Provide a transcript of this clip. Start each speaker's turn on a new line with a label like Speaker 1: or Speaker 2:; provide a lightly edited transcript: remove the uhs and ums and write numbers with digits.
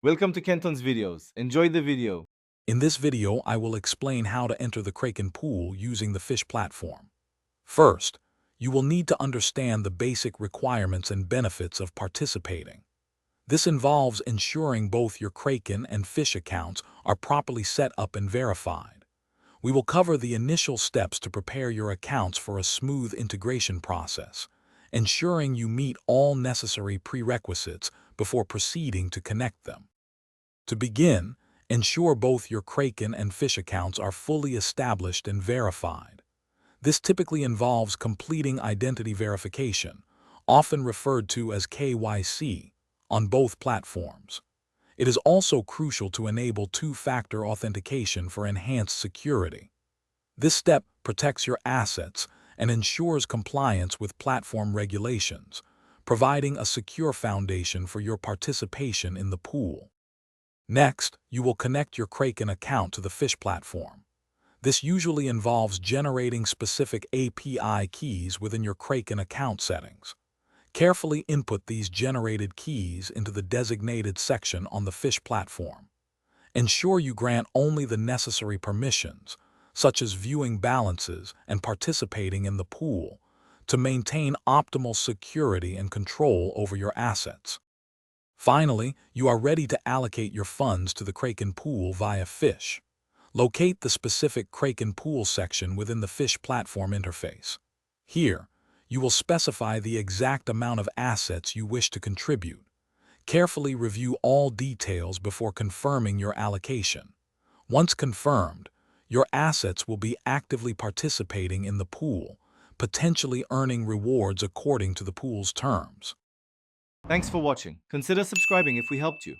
Speaker 1: Welcome to Kenton's videos. Enjoy the video.
Speaker 2: In this video, I will explain how to enter the Kraken pool using the Fisch platform. First, you will need to understand the basic requirements and benefits of participating. This involves ensuring both your Kraken and Fisch accounts are properly set up and verified. We will cover the initial steps to prepare your accounts for a smooth integration process, ensuring you meet all necessary prerequisites before proceeding to connect them. To begin, ensure both your Kraken and Fisch accounts are fully established and verified. This typically involves completing identity verification, often referred to as KYC, on both platforms. It is also crucial to enable two-factor authentication for enhanced security. This step protects your assets and ensures compliance with platform regulations, providing a secure foundation for your participation in the pool. Next, you will connect your Kraken account to the Fisch platform. This usually involves generating specific API keys within your Kraken account settings. Carefully input these generated keys into the designated section on the Fisch platform. Ensure you grant only the necessary permissions, such as viewing balances and participating in the pool, to maintain optimal security and control over your assets. Finally, you are ready to allocate your funds to the Kraken pool via Fisch. Locate the specific Kraken pool section within the Fisch platform interface. Here, you will specify the exact amount of assets you wish to contribute. Carefully review all details before confirming your allocation. Once confirmed, your assets will be actively participating in the pool, potentially earning rewards according to the pool's terms.
Speaker 1: Thanks for watching. Consider subscribing if we helped you.